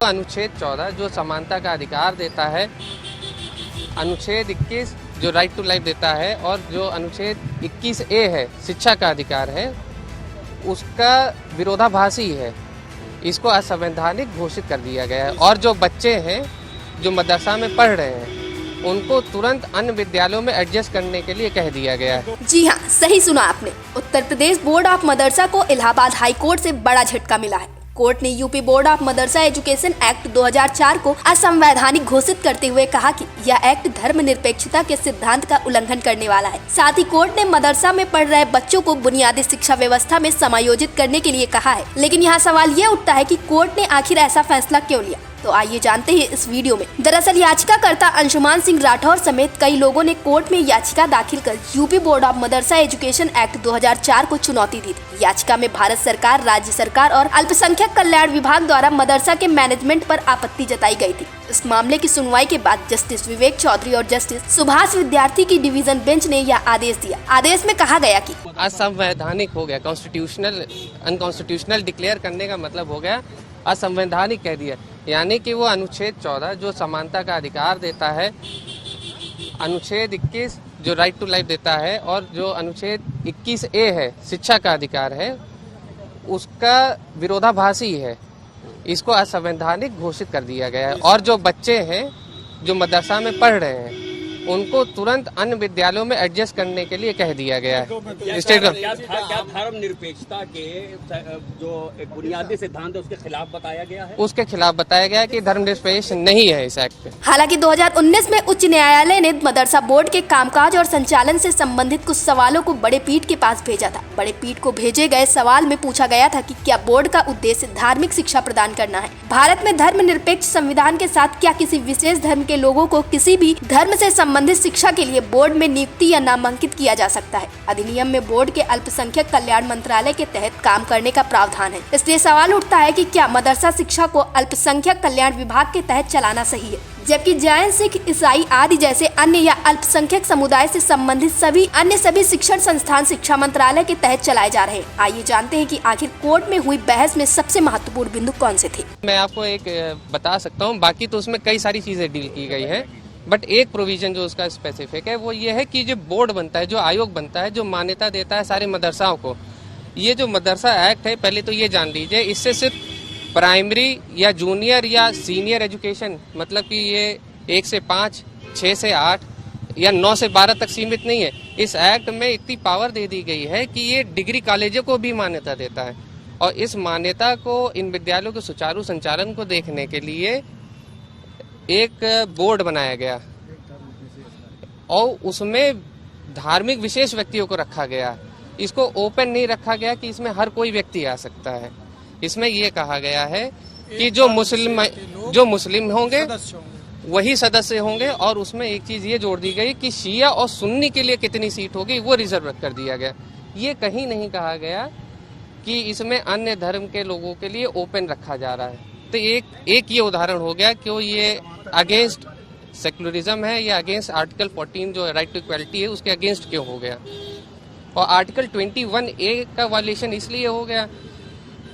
आपका अनुच्छेद 14 जो समानता का अधिकार देता है, अनुच्छेद 21 जो राइट टू लाइफ देता है, और जो अनुच्छेद 21A है शिक्षा का अधिकार है, उसका विरोधाभासी है। इसको असंवैधानिक घोषित कर दिया गया है। और जो बच्चे हैं जो मदरसा में पढ़ रहे हैं उनको तुरंत अन्य विद्यालयों में एडजस्ट करने के लिए कह दिया गया है। जी हाँ, सही सुना आपने। उत्तर प्रदेश बोर्ड ऑफ मदरसा को इलाहाबाद हाई कोर्ट से बड़ा झटका मिला है। कोर्ट ने UP board of Madrasa education act 2004 को असंवैधानिक घोषित करते हुए कहा कि यह एक्ट धर्मनिरपेक्षता के सिद्धांत का उल्लंघन करने वाला है। साथ ही कोर्ट ने मदरसा में पढ़ रहे बच्चों को बुनियादी शिक्षा व्यवस्था में समायोजित करने के लिए कहा है। लेकिन यहाँ सवाल ये उठता है कि कोर्ट ने आखिर ऐसा फैसला क्यों लिया। तो आइए जानते हैं इस वीडियो में। दरअसल याचिकाकर्ता अंशुमान सिंह राठौर समेत कई लोगों ने कोर्ट में याचिका दाखिल कर UP board of Madrasa education act 2004 को चुनौती दी थी। याचिका में भारत सरकार, राज्य सरकार और अल्पसंख्यक कल्याण विभाग द्वारा मदरसा के मैनेजमेंट पर आपत्ति जताई गई थी। इस मामले की सुनवाई के बाद जस्टिस विवेक चौधरी और जस्टिस सुभाष विद्यार्थी की डिवीजन बेंच ने यह आदेश दिया। आदेश में कहा गया कि असंवैधानिक हो गया, कॉन्स्टिट्यूशनल अनकॉन्स्टिट्यूशनल डिक्लेयर करने का मतलब हो गया असंवैधानिक कह दिया। यानी कि वो अनुच्छेद 14 जो समानता का अधिकार देता है, अनुच्छेद 21 जो राइट टू लाइफ देता है, और जो अनुच्छेद 21A है शिक्षा का अधिकार है, उसका विरोधाभासी है। इसको असंवैधानिक घोषित कर दिया गया है। और जो बच्चे हैं जो मदरसा में पढ़ रहे हैं उनको तुरंत अन्य विद्यालयों में एडजस्ट करने के लिए कह दिया गया है। क्या धर्म निरपेक्षता के जो एक बुनियादी सिद्धांत है उसके खिलाफ बताया गया है? उसके खिलाफ बताया गया है कि धर्म निरपेक्ष नहीं है इस एक्ट पे। हालांकि 2019 में उच्च न्यायालय ने मदरसा बोर्ड के कामकाज और संचालन से संबंधित कुछ सवालों को बड़े पीठ के पास भेजा था। बड़े पीठ को भेजे गए सवाल में पूछा गया था कि क्या बोर्ड का उद्देश्य धार्मिक शिक्षा प्रदान करना है। भारत में धर्मनिरपेक्ष संविधान के साथ क्या किसी विशेष धर्म के लोगों को किसी भी धर्म से संबंधित शिक्षा के लिए बोर्ड में नियुक्ति या नामांकित किया जा सकता है। अधिनियम में बोर्ड के अल्पसंख्यक कल्याण मंत्रालय के तहत काम करने का प्रावधान है। इसलिए सवाल उठता है कि क्या मदरसा शिक्षा को अल्पसंख्यक कल्याण विभाग के तहत चलाना सही है, जबकि जैन, सिख, ईसाई आदि जैसे अन्य या अल्पसंख्यक समुदाय से संबंधित सभी शिक्षण संस्थान शिक्षा मंत्रालय के तहत चलाए जा रहे हैं। आइए जानते हैं कि आखिर कोर्ट में हुई बहस में सबसे महत्वपूर्ण बिंदु कौन से थे। मैं आपको एक बता सकता हूँ, बाकी तो उसमें कई सारी चीजें डील की गई है, बट एक प्रोविजन जो उसका स्पेसिफिक है वो ये है कि जो बोर्ड बनता है, जो आयोग बनता है, जो मान्यता देता है सारे मदरसाओं को, ये जो मदरसा एक्ट है, पहले तो ये जान लीजिए, इससे सिर्फ प्राइमरी या जूनियर या सीनियर एजुकेशन, मतलब कि ये 1 से 5, 6 से 8 या 9 से 12 तक सीमित नहीं है। इस एक्ट में इतनी पावर दे दी गई है कि ये डिग्री कॉलेजों को भी मान्यता देता है। और इस मान्यता को, इन विद्यालयों के सुचारू संचालन को देखने के लिए एक बोर्ड बनाया गया और उसमें धार्मिक विशेष व्यक्तियों को रखा गया। इसको ओपन नहीं रखा गया कि इसमें हर कोई व्यक्ति आ सकता है। इसमें ये कहा गया है कि जो मुस्लिम होंगे वही सदस्य होंगे, और उसमें एक चीज ये जोड़ दी गई कि शिया और सुन्नी के लिए कितनी सीट होगी वो रिजर्व कर दिया गया। ये कहीं नहीं कहा गया कि इसमें अन्य धर्म के लोगों के लिए ओपन रखा जा रहा है। तो एक ये उदाहरण हो गया कि ये अगेंस्ट सेकुलरिज्म है या अगेंस्ट आर्टिकल 14 जो राइट टू इक्वालिटी है उसके अगेंस्ट क्यों हो गया। और आर्टिकल 21A का वायलेशन इसलिए हो गया,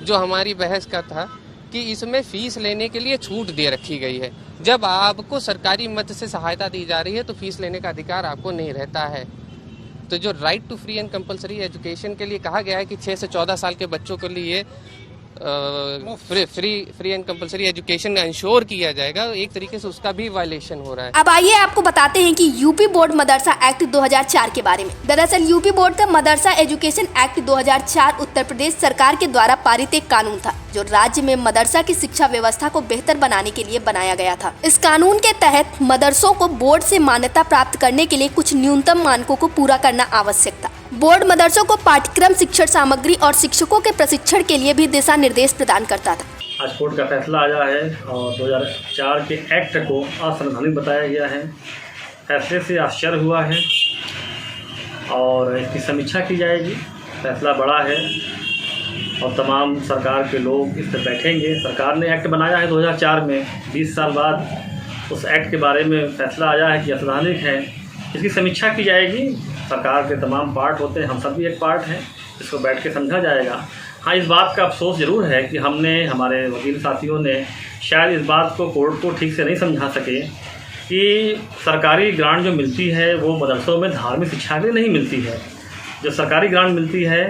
जो हमारी बहस का था, कि इसमें फीस लेने के लिए छूट दे रखी गई है। जब आपको सरकारी मद से सहायता दी जा रही है तो फीस लेने का अधिकार आपको नहीं रहता है। तो जो right to free and compulsory education के लिए कहा गया है कि 6 से 14 साल के बच्चों के लिए free and compulsory education ensure किया जाएगा, एक तरीके से उसका भी वायलेशन हो रहा है। अब आइए आपको बताते हैं कि यूपी बोर्ड मदरसा एक्ट 2004 के बारे में। दरअसल यूपी बोर्ड का मदरसा एजुकेशन एक्ट 2004 उत्तर प्रदेश सरकार के द्वारा पारित एक कानून था, जो राज्य में मदरसा की शिक्षा व्यवस्था को बेहतर बनाने के लिए बनाया गया था। इस कानून के तहत मदरसों को बोर्ड से मान्यता प्राप्त करने के लिए कुछ न्यूनतम मानकों को पूरा करना आवश्यक था। बोर्ड मदरसों को पाठ्यक्रम, शिक्षण सामग्री और शिक्षकों के प्रशिक्षण के लिए भी दिशा निर्देश प्रदान करता था। आज कोर्ट का फैसला आया है और 2004 के एक्ट को असंवैधानिक बताया गया है। फैसले से आश्चर्य हुआ है और इसकी समीक्षा की जाएगी। फैसला बड़ा है और तमाम सरकार के लोग इस पर बैठेंगे। सरकार ने एक्ट बनाया है 2004 में, 20 साल बाद उस एक्ट के बारे में फैसला आया है कि असंवैधानिक है। इसकी समीक्षा की जाएगी। सरकार के तमाम पार्ट होते हैं, हम सब भी एक पार्ट हैं, इसको बैठ के समझा जाएगा। हाँ, इस बात का अफसोस ज़रूर है कि हमने, हमारे वकील साथियों ने शायद इस बात को कोर्ट को ठीक से नहीं समझा सके कि सरकारी ग्रांट जो मिलती है वो मदरसों में धार्मिक शिक्षा के लिए नहीं मिलती है। जो सरकारी ग्रांट मिलती है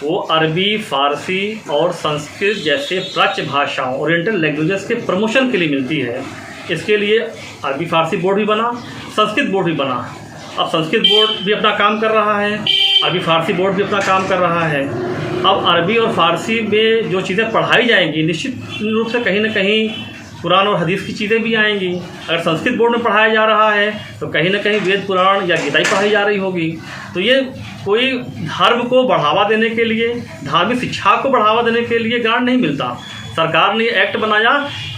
वो अरबी, फ़ारसी और संस्कृत जैसे प्राच्य भाषाओं, ओरिएंटल लैंग्वेजेस के प्रमोशन के लिए मिलती है। इसके लिए अरबी फ़ारसी बोर्ड भी बना, संस्कृत बोर्ड भी बना। अब संस्कृत बोर्ड भी अपना काम कर रहा है, अरबी फ़ारसी बोर्ड भी अपना काम कर रहा है। अब अरबी और फ़ारसी में जो चीज़ें पढ़ाई जाएंगी, निश्चित रूप से कहीं ना कहीं कुरान और हदीस की चीज़ें भी आएंगी। अगर संस्कृत बोर्ड में पढ़ाया जा रहा है तो कहीं ना कहीं वेद, पुराण या गीता ही पढ़ाई जा रही होगी। तो ये कोई धर्म को बढ़ावा देने के लिए, धार्मिक शिक्षा को बढ़ावा देने के लिए ग्रांट नहीं मिलता। सरकार ने एक्ट बनाया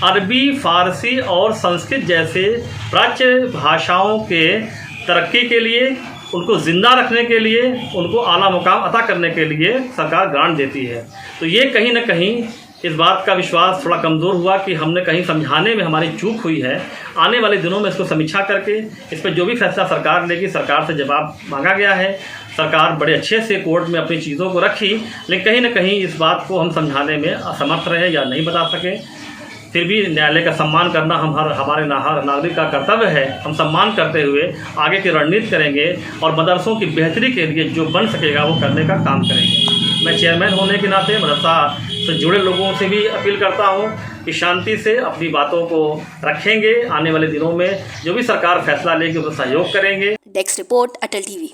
अरबी, फ़ारसी और संस्कृत जैसे प्राच्य भाषाओं के तरक्की के लिए, उनको ज़िंदा रखने के लिए, उनको आला मुकाम अता करने के लिए सरकार ग्रांट देती है। तो ये कहीं ना कहीं इस बात का विश्वास थोड़ा कमज़ोर हुआ कि हमने कहीं समझाने में हमारी चूक हुई है। आने वाले दिनों में इसको समीक्षा करके इस पर जो भी फैसला सरकार लेगी, सरकार से जवाब मांगा गया है। सरकार बड़े अच्छे से कोर्ट में अपनी चीज़ों को रखी, लेकिन कहीं ना कहीं इस बात को हम समझाने में असमर्थ रहे या नहीं बता सके। फिर भी न्यायालय का सम्मान करना हमारे नागरिक का कर्तव्य है। हम सम्मान करते हुए आगे की रणनीति करेंगे और मदरसों की बेहतरी के लिए जो बन सकेगा वो करने का काम करेंगे। मैं चेयरमैन होने के नाते मदरसा से जुड़े लोगों से भी अपील करता हूँ कि शांति से अपनी बातों को रखेंगे। आने वाले दिनों में जो भी सरकार फैसला लेगी उसमें सहयोग करेंगे। डेस्क रिपोर्ट, अटल टीवी।